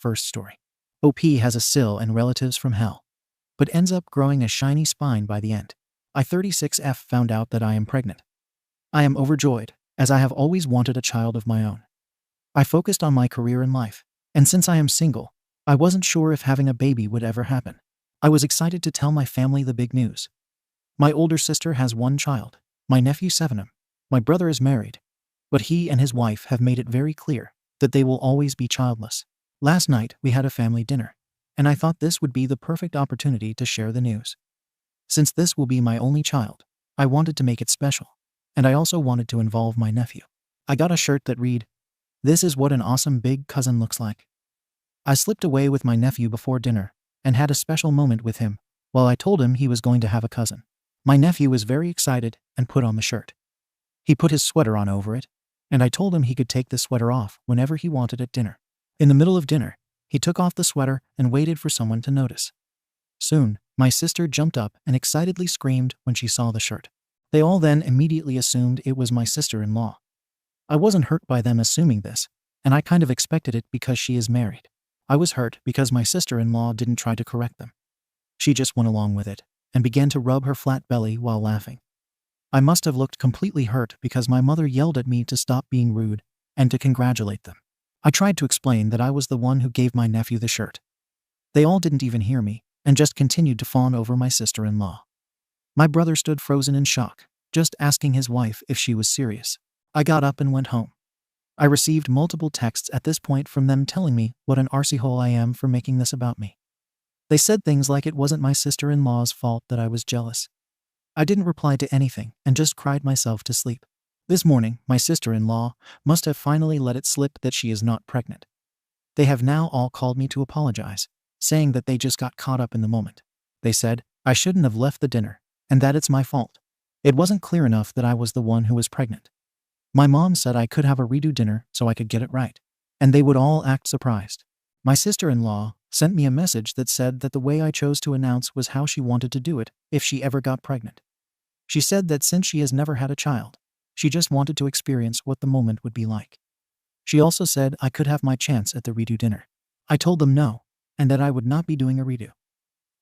First story. OP has a SIL and relatives from hell, but ends up growing a shiny spine by the end. I 36F found out that I am pregnant. I am overjoyed, as I have always wanted a child of my own. I focused on my career in life, and since I am single, I wasn't sure if having a baby would ever happen. I was excited to tell my family the big news. My older sister has 1 child, my nephew 7. My brother is married, but he and his wife have made it very clear that they will always be childless. Last night we had a family dinner, and I thought this would be the perfect opportunity to share the news. Since this will be my only child, I wanted to make it special, and I also wanted to involve my nephew. I got a shirt that read, "This is what an awesome big cousin looks like." I slipped away with my nephew before dinner and had a special moment with him while I told him he was going to have a cousin. My nephew was very excited and put on the shirt. He put his sweater on over it, and I told him he could take the sweater off whenever he wanted at dinner. In the middle of dinner, he took off the sweater and waited for someone to notice. Soon, my sister jumped up and excitedly screamed when she saw the shirt. They all then immediately assumed it was my sister-in-law. I wasn't hurt by them assuming this, and I kind of expected it because she is married. I was hurt because my sister-in-law didn't try to correct them. She just went along with it and began to rub her flat belly while laughing. I must have looked completely hurt because my mother yelled at me to stop being rude and to congratulate them. I tried to explain that I was the one who gave my nephew the shirt. They all didn't even hear me and just continued to fawn over my sister-in-law. My brother stood frozen in shock, just asking his wife if she was serious. I got up and went home. I received multiple texts at this point from them telling me what an arsehole I am for making this about me. They said things like it wasn't my sister-in-law's fault that I was jealous. I didn't reply to anything and just cried myself to sleep. This morning, my sister-in-law must have finally let it slip that she is not pregnant. They have now all called me to apologize, saying that they just got caught up in the moment. They said I shouldn't have left the dinner and that it's my fault. It wasn't clear enough that I was the one who was pregnant. My mom said I could have a redo dinner so I could get it right, and they would all act surprised. My sister-in-law sent me a message that said that the way I chose to announce was how she wanted to do it if she ever got pregnant. She said that since she has never had a child, she just wanted to experience what the moment would be like. She also said I could have my chance at the redo dinner. I told them no, and that I would not be doing a redo.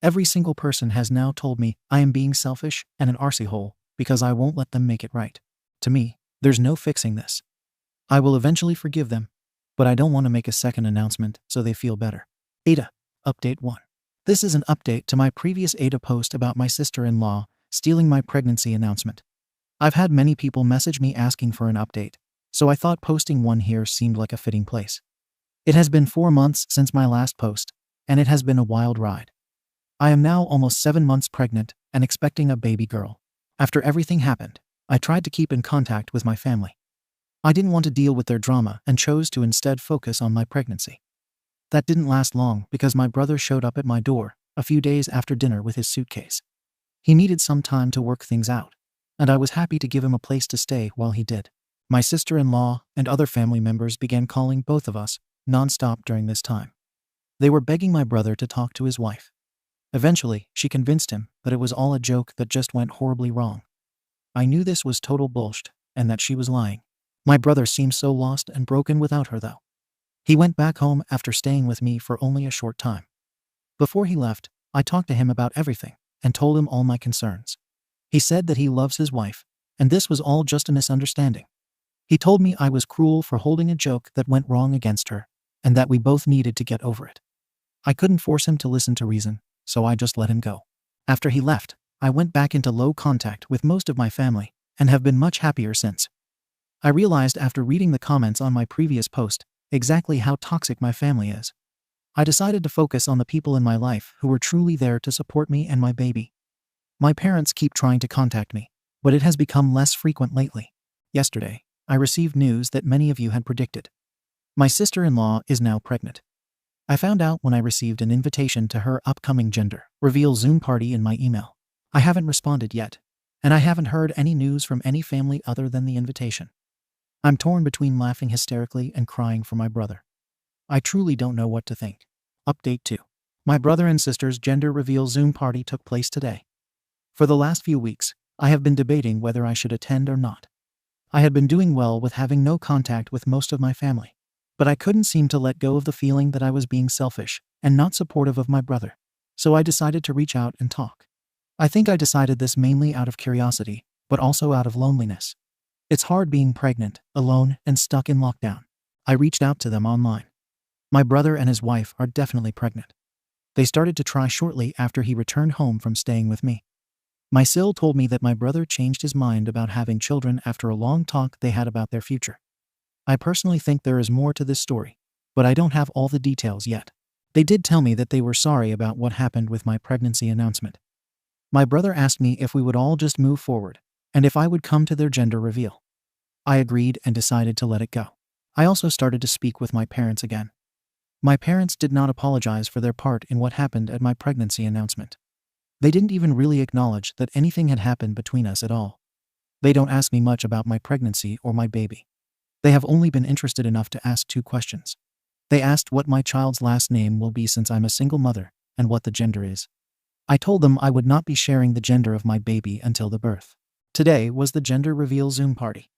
Every single person has now told me I am being selfish and an arsehole because I won't let them make it right. To me, there's no fixing this. I will eventually forgive them, but I don't want to make a second announcement so they feel better. Ada, Update 1. This is an update to my previous Ada post about my sister-in-law stealing my pregnancy announcement. I've had many people message me asking for an update, so I thought posting one here seemed like a fitting place. It has been 4 months since my last post, and it has been a wild ride. I am now almost 7 months pregnant and expecting a baby girl. After everything happened, I tried to keep in contact with my family. I didn't want to deal with their drama and chose to instead focus on my pregnancy. That didn't last long because my brother showed up at my door a few days after dinner with his suitcase. He needed some time to work things out, and I was happy to give him a place to stay while he did. My sister-in-law and other family members began calling both of us non-stop during this time. They were begging my brother to talk to his wife. Eventually, she convinced him that it was all a joke that just went horribly wrong. I knew this was total bullshit and that she was lying. My brother seemed so lost and broken without her though. He went back home after staying with me for only a short time. Before he left, I talked to him about everything and told him all my concerns. He said that he loves his wife, and this was all just a misunderstanding. He told me I was cruel for holding a joke that went wrong against her, and that we both needed to get over it. I couldn't force him to listen to reason, so I just let him go. After he left, I went back into low contact with most of my family and have been much happier since. I realized after reading the comments on my previous post exactly how toxic my family is. I decided to focus on the people in my life who were truly there to support me and my baby. My parents keep trying to contact me, but it has become less frequent lately. Yesterday, I received news that many of you had predicted. My sister-in-law is now pregnant. I found out when I received an invitation to her upcoming gender reveal Zoom party in my email. I haven't responded yet, and I haven't heard any news from any family other than the invitation. I'm torn between laughing hysterically and crying for my brother. I truly don't know what to think. Update 2. My brother and sister's gender reveal Zoom party took place today. For the last few weeks, I have been debating whether I should attend or not. I had been doing well with having no contact with most of my family. But I couldn't seem to let go of the feeling that I was being selfish and not supportive of my brother. So I decided to reach out and talk. I think I decided this mainly out of curiosity, but also out of loneliness. It's hard being pregnant, alone, and stuck in lockdown. I reached out to them online. My brother and his wife are definitely pregnant. They started to try shortly after he returned home from staying with me. My SIL told me that my brother changed his mind about having children after a long talk they had about their future. I personally think there is more to this story, but I don't have all the details yet. They did tell me that they were sorry about what happened with my pregnancy announcement. My brother asked me if we would all just move forward, and if I would come to their gender reveal. I agreed and decided to let it go. I also started to speak with my parents again. My parents did not apologize for their part in what happened at my pregnancy announcement. They didn't even really acknowledge that anything had happened between us at all. They don't ask me much about my pregnancy or my baby. They have only been interested enough to ask 2 questions. They asked what my child's last name will be since I'm a single mother, and what the gender is. I told them I would not be sharing the gender of my baby until the birth. Today was the gender reveal Zoom party.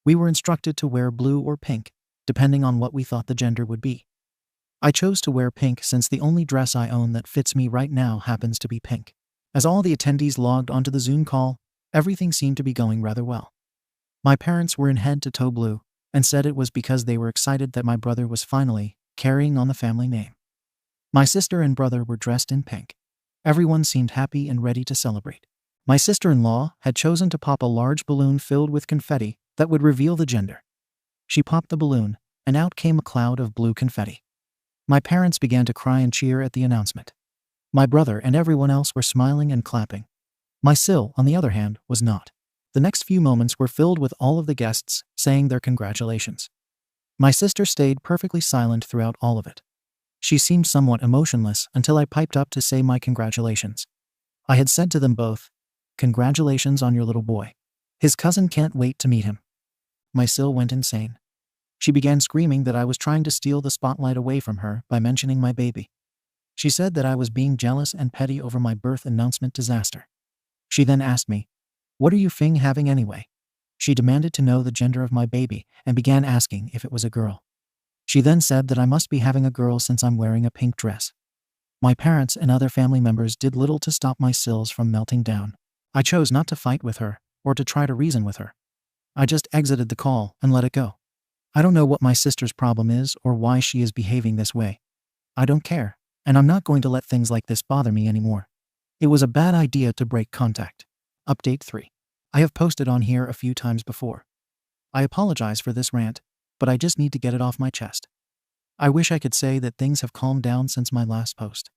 We were instructed to wear blue or pink, depending on what we thought the gender would be. I chose to wear pink since the only dress I own that fits me right now happens to be pink. As all the attendees logged onto the Zoom call, everything seemed to be going rather well. My parents were in head-to-toe blue, and said it was because they were excited that my brother was finally carrying on the family name. My sister and brother were dressed in pink. Everyone seemed happy and ready to celebrate. My sister-in-law had chosen to pop a large balloon filled with confetti that would reveal the gender. She popped the balloon, and out came a cloud of blue confetti. My parents began to cry and cheer at the announcement. My brother and everyone else were smiling and clapping. My SIL, on the other hand, was not. The next few moments were filled with all of the guests saying their congratulations. My sister stayed perfectly silent throughout all of it. She seemed somewhat emotionless until I piped up to say my congratulations. I had said to them both, "Congratulations on your little boy. His cousin can't wait to meet him." My SIL went insane. She began screaming that I was trying to steal the spotlight away from her by mentioning my baby. She said that I was being jealous and petty over my birth announcement disaster. She then asked me, "What are you having anyway?" She demanded to know the gender of my baby and began asking if it was a girl. She then said that I must be having a girl since I'm wearing a pink dress. My parents and other family members did little to stop my SILs from melting down. I chose not to fight with her or to try to reason with her. I just exited the call and let it go. I don't know what my sister's problem is or why she is behaving this way. I don't care, and I'm not going to let things like this bother me anymore. It was a bad idea to break contact. Update 3. I have posted on here a few times before. I apologize for this rant, but I just need to get it off my chest. I wish I could say that things have calmed down since my last post.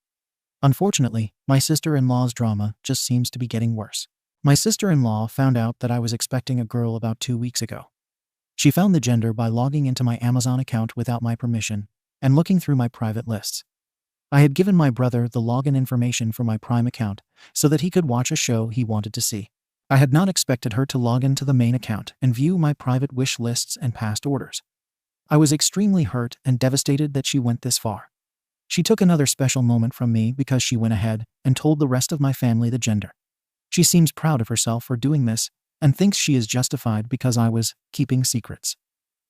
Unfortunately, my sister-in-law's drama just seems to be getting worse. My sister-in-law found out that I was expecting a girl about 2 weeks ago. She found the gender by logging into my Amazon account without my permission and looking through my private lists. I had given my brother the login information for my Prime account so that he could watch a show he wanted to see. I had not expected her to log into the main account and view my private wish lists and past orders. I was extremely hurt and devastated that she went this far. She took another special moment from me because she went ahead and told the rest of my family the gender. She seems proud of herself for doing this and thinks she is justified because I was keeping secrets.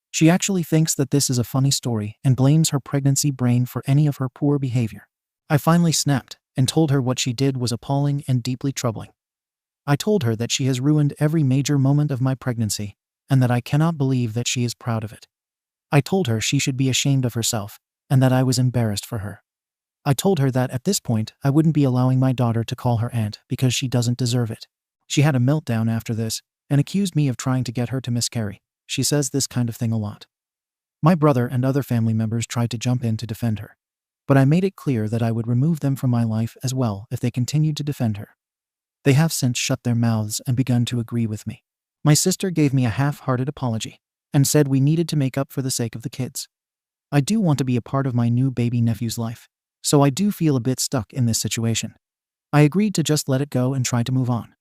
She actually thinks that this is a funny story and blames her pregnancy brain for any of her poor behavior. I finally snapped and told her what she did was appalling and deeply troubling. I told her that she has ruined every major moment of my pregnancy and that I cannot believe that she is proud of it. I told her she should be ashamed of herself and that I was embarrassed for her. I told her that at this point I wouldn't be allowing my daughter to call her aunt because she doesn't deserve it. She had a meltdown after this and accused me of trying to get her to miscarry. She says this kind of thing a lot. My brother and other family members tried to jump in to defend her, but I made it clear that I would remove them from my life as well if they continued to defend her. They have since shut their mouths and begun to agree with me. My sister gave me a half-hearted apology and said we needed to make up for the sake of the kids. I do want to be a part of my new baby nephew's life, so I do feel a bit stuck in this situation. I agreed to just let it go and try to move on.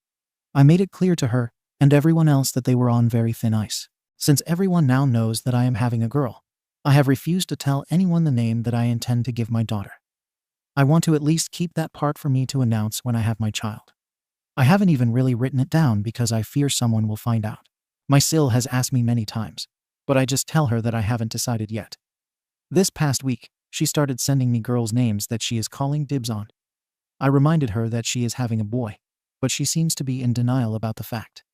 I made it clear to her and everyone else that they were on very thin ice. Since everyone now knows that I am having a girl, I have refused to tell anyone the name that I intend to give my daughter. I want to at least keep that part for me to announce when I have my child. I haven't even really written it down because I fear someone will find out. My SIL has asked me many times, but I just tell her that I haven't decided yet. This past week, she started sending me girls' names that she is calling dibs on. I reminded her that she is having a boy, but she seems to be in denial about the fact.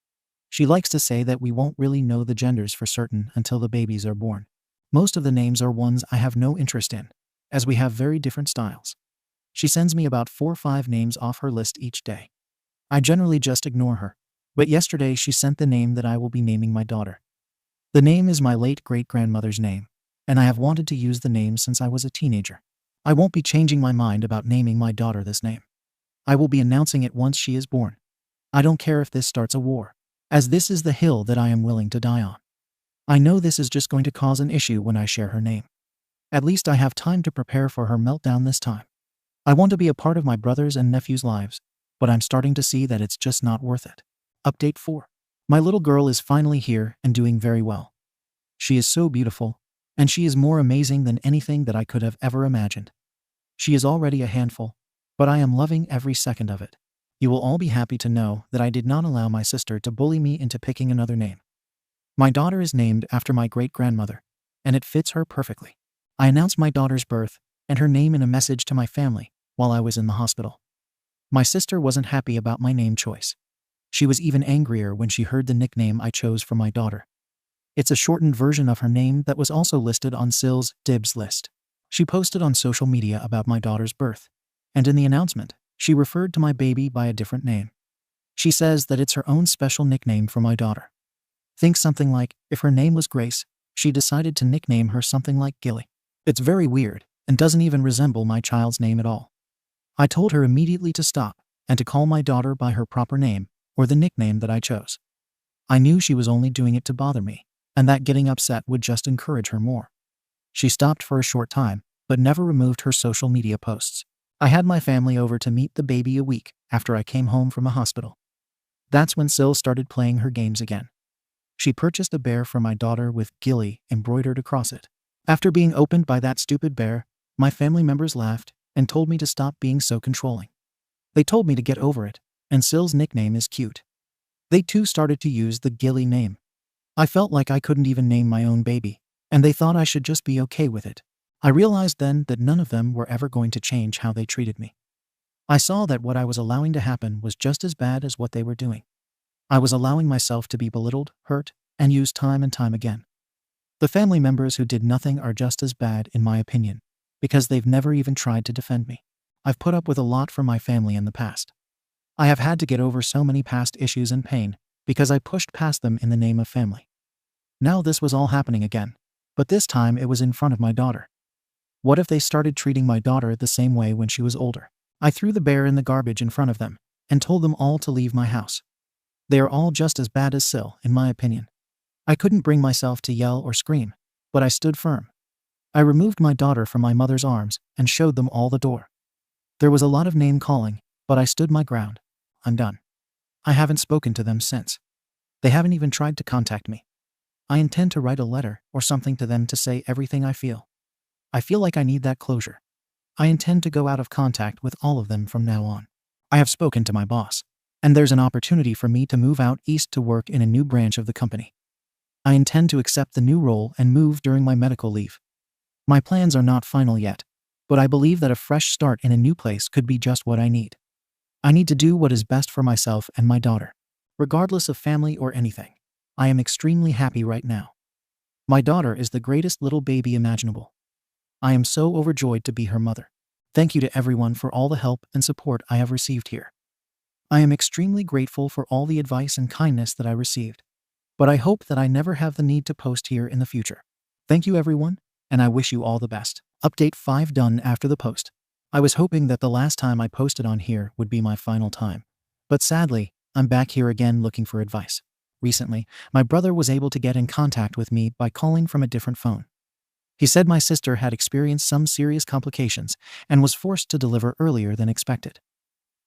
She likes to say that we won't really know the genders for certain until the babies are born. Most of the names are ones I have no interest in, as we have very different styles. She sends me about 4 or 5 names off her list each day. I generally just ignore her, but yesterday she sent the name that I will be naming my daughter. The name is my late great-grandmother's name, and I have wanted to use the name since I was a teenager. I won't be changing my mind about naming my daughter this name. I will be announcing it once she is born. I don't care if this starts a war, as this is the hill that I am willing to die on. I know this is just going to cause an issue when I share her name. At least I have time to prepare for her meltdown this time. I want to be a part of my brothers and nephews' lives, but I'm starting to see that it's just not worth it. Update 4. My little girl is finally here and doing very well. She is so beautiful, and she is more amazing than anything that I could have ever imagined. She is already a handful, but I am loving every second of it. You will all be happy to know that I did not allow my sister to bully me into picking another name. My daughter is named after my great-grandmother, and it fits her perfectly. I announced my daughter's birth and her name in a message to my family while I was in the hospital. My sister wasn't happy about my name choice. She was even angrier when she heard the nickname I chose for my daughter. It's a shortened version of her name that was also listed on SIL's dibs list. She posted on social media about my daughter's birth, and in the announcement, she referred to my baby by a different name. She says that it's her own special nickname for my daughter. Think something like, if her name was Grace, she decided to nickname her something like Gilly. It's very weird, and doesn't even resemble my child's name at all. I told her immediately to stop, and to call my daughter by her proper name, or the nickname that I chose. I knew she was only doing it to bother me, and that getting upset would just encourage her more. She stopped for a short time, but never removed her social media posts. I had my family over to meet the baby a week after I came home from a hospital. That's when Sil started playing her games again. She purchased a bear for my daughter with Gilly embroidered across it. After being opened by that stupid bear, my family members laughed and told me to stop being so controlling. They told me to get over it, and Sil's nickname is cute. They too started to use the Gilly name. I felt like I couldn't even name my own baby, and they thought I should just be okay with it. I realized then that none of them were ever going to change how they treated me. I saw that what I was allowing to happen was just as bad as what they were doing. I was allowing myself to be belittled, hurt, and used time and time again. The family members who did nothing are just as bad, in my opinion, because they've never even tried to defend me. I've put up with a lot from my family in the past. I have had to get over so many past issues and pain because I pushed past them in the name of family. Now this was all happening again, but this time it was in front of my daughter. What if they started treating my daughter the same way when she was older? I threw the bear in the garbage in front of them and told them all to leave my house. They are all just as bad as Sil, in my opinion. I couldn't bring myself to yell or scream, but I stood firm. I removed my daughter from my mother's arms and showed them all the door. There was a lot of name calling, but I stood my ground. I'm done. I haven't spoken to them since. They haven't even tried to contact me. I intend to write a letter or something to them to say everything I feel. I feel like I need that closure. I intend to go out of contact with all of them from now on. I have spoken to my boss, and there's an opportunity for me to move out east to work in a new branch of the company. I intend to accept the new role and move during my medical leave. My plans are not final yet, but I believe that a fresh start in a new place could be just what I need. I need to do what is best for myself and my daughter, regardless of family or anything. I am extremely happy right now. My daughter is the greatest little baby imaginable. I am so overjoyed to be her mother. Thank you to everyone for all the help and support I have received here. I am extremely grateful for all the advice and kindness that I received, but I hope that I never have the need to post here in the future. Thank you everyone, and I wish you all the best. Update 5 done after the post. I was hoping that the last time I posted on here would be my final time, but sadly, I'm back here again looking for advice. Recently, my brother was able to get in contact with me by calling from a different phone. He said my sister had experienced some serious complications and was forced to deliver earlier than expected.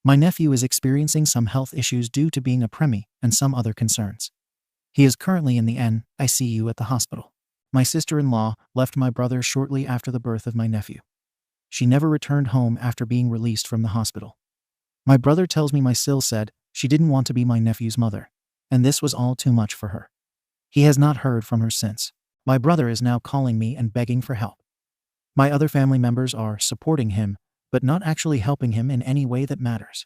My nephew is experiencing some health issues due to being a preemie and some other concerns. He is currently in the NICU at the hospital. My sister-in-law left my brother shortly after the birth of my nephew. She never returned home after being released from the hospital. My brother tells me my SIL said she didn't want to be my nephew's mother, and this was all too much for her. He has not heard from her since. My brother is now calling me and begging for help. My other family members are supporting him, but not actually helping him in any way that matters.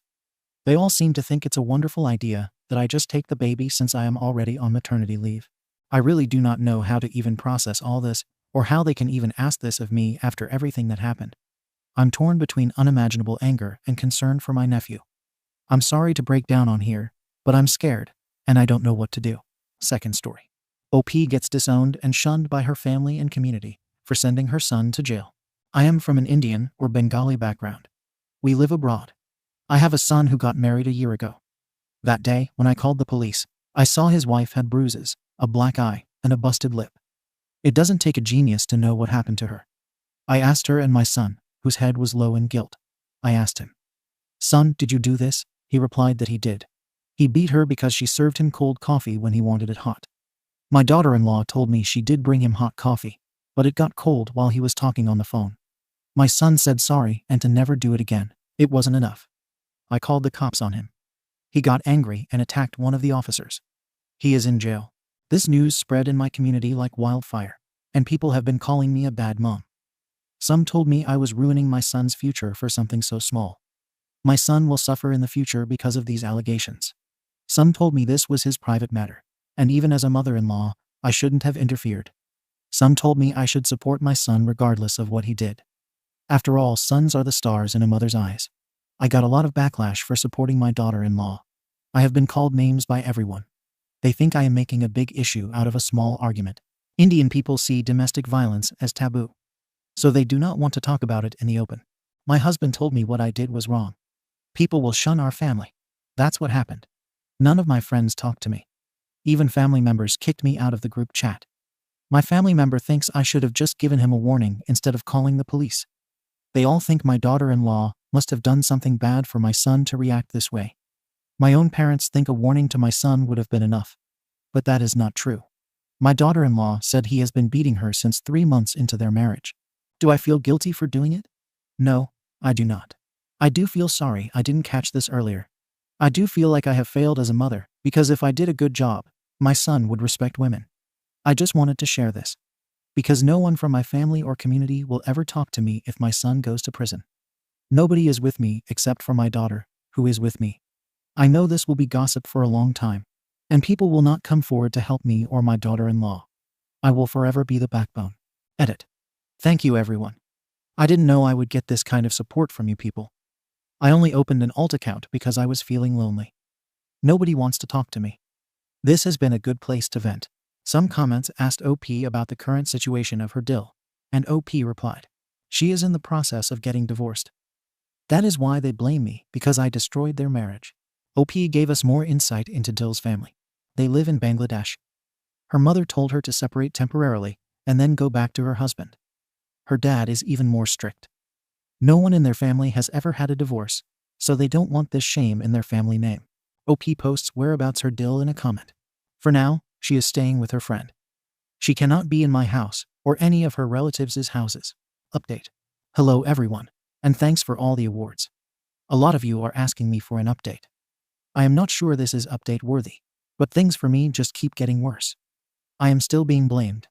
They all seem to think it's a wonderful idea that I just take the baby since I am already on maternity leave. I really do not know how to even process all this, or how they can even ask this of me after everything that happened. I'm torn between unimaginable anger and concern for my nephew. I'm sorry to break down on here, but I'm scared, and I don't know what to do. Second story. OP gets disowned and shunned by her family and community for sending her son to jail. I am from an Indian or Bengali background. We live abroad. I have a son who got married a year ago. That day, when I called the police, I saw his wife had bruises, a black eye, and a busted lip. It doesn't take a genius to know what happened to her. I asked her and my son, whose head was low in guilt. I asked him, "Son, did you do this?" He replied that he did. He beat her because she served him cold coffee when he wanted it hot. My daughter-in-law told me she did bring him hot coffee, but it got cold while he was talking on the phone. My son said sorry and to never do it again. It wasn't enough. I called the cops on him. He got angry and attacked one of the officers. He is in jail. This news spread in my community like wildfire, and people have been calling me a bad mom. Some told me I was ruining my son's future for something so small. My son will suffer in the future because of these allegations. Some told me this was his private matter, and even as a mother-in-law, I shouldn't have interfered. Some told me I should support my son regardless of what he did. After all, sons are the stars in a mother's eyes. I got a lot of backlash for supporting my daughter-in-law. I have been called names by everyone. They think I am making a big issue out of a small argument. Indian people see domestic violence as taboo, so they do not want to talk about it in the open. My husband told me what I did was wrong. People will shun our family. That's what happened. None of my friends talked to me. Even family members kicked me out of the group chat. My family member thinks I should have just given him a warning instead of calling the police. They all think my daughter-in-law must have done something bad for my son to react this way. My own parents think a warning to my son would have been enough. But that is not true. My daughter-in-law said he has been beating her since 3 months into their marriage. Do I feel guilty for doing it? No, I do not. I do feel sorry I didn't catch this earlier. I do feel like I have failed as a mother, because if I did a good job, my son would respect women. I just wanted to share this, because no one from my family or community will ever talk to me if my son goes to prison. Nobody is with me except for my daughter, who is with me. I know this will be gossip for a long time, and people will not come forward to help me or my daughter-in-law. I will forever be the backbone. Edit. Thank you, everyone. I didn't know I would get this kind of support from you people. I only opened an alt account because I was feeling lonely. Nobody wants to talk to me. This has been a good place to vent. Some comments asked OP about the current situation of her Dil, and OP replied, she is in the process of getting divorced. That is why they blame me, because I destroyed their marriage. OP gave us more insight into Dil's family. They live in Bangladesh. Her mother told her to separate temporarily and then go back to her husband. Her dad is even more strict. No one in their family has ever had a divorce, so they don't want this shame in their family name. OP posts whereabouts her Dil in a comment. For now, she is staying with her friend. She cannot be in my house or any of her relatives' houses. Update. Hello everyone, and thanks for all the awards. A lot of you are asking me for an update. I am not sure this is update worthy, but things for me just keep getting worse. I am still being blamed.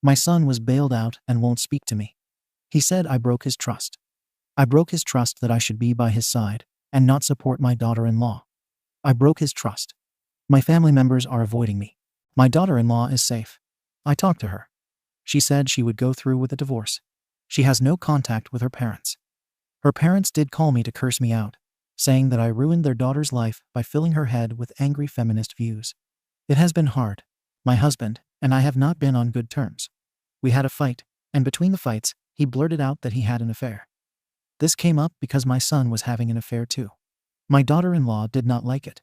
My son was bailed out and won't speak to me. He said I broke his trust. I broke his trust that I should be by his side and not support my daughter-in-law. I broke his trust. My family members are avoiding me. My daughter-in-law is safe. I talked to her. She said she would go through with a divorce. She has no contact with her parents. Her parents did call me to curse me out, saying that I ruined their daughter's life by filling her head with angry feminist views. It has been hard. My husband and I have not been on good terms. We had a fight, and between the fights, he blurted out that he had an affair. This came up because my son was having an affair too. My daughter-in-law did not like it.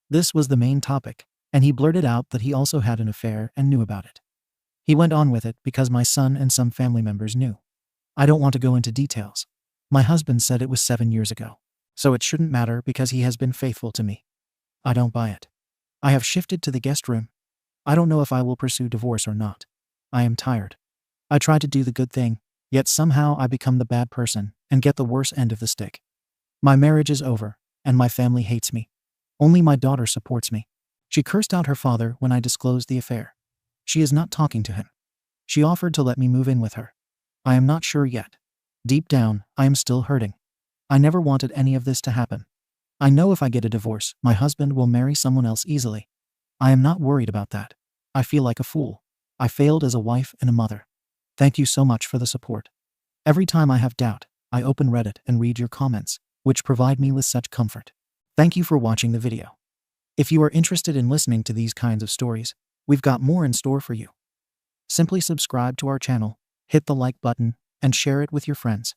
This was the main topic, and he blurted out that he also had an affair and knew about it. He went on with it because my son and some family members knew. I don't want to go into details. My husband said it was 7 years ago, so it shouldn't matter because he has been faithful to me. I don't buy it. I have shifted to the guest room. I don't know if I will pursue divorce or not. I am tired. I try to do the good thing, yet somehow I become the bad person and get the worse end of the stick. My marriage is over, and my family hates me. Only my daughter supports me. She cursed out her father when I disclosed the affair. She is not talking to him. She offered to let me move in with her. I am not sure yet. Deep down, I am still hurting. I never wanted any of this to happen. I know if I get a divorce, my husband will marry someone else easily. I am not worried about that. I feel like a fool. I failed as a wife and a mother. Thank you so much for the support. Every time I have doubt, I open Reddit and read your comments, which provide me with such comfort. Thank you for watching the video. If you are interested in listening to these kinds of stories, we've got more in store for you. Simply subscribe to our channel, hit the like button, and share it with your friends.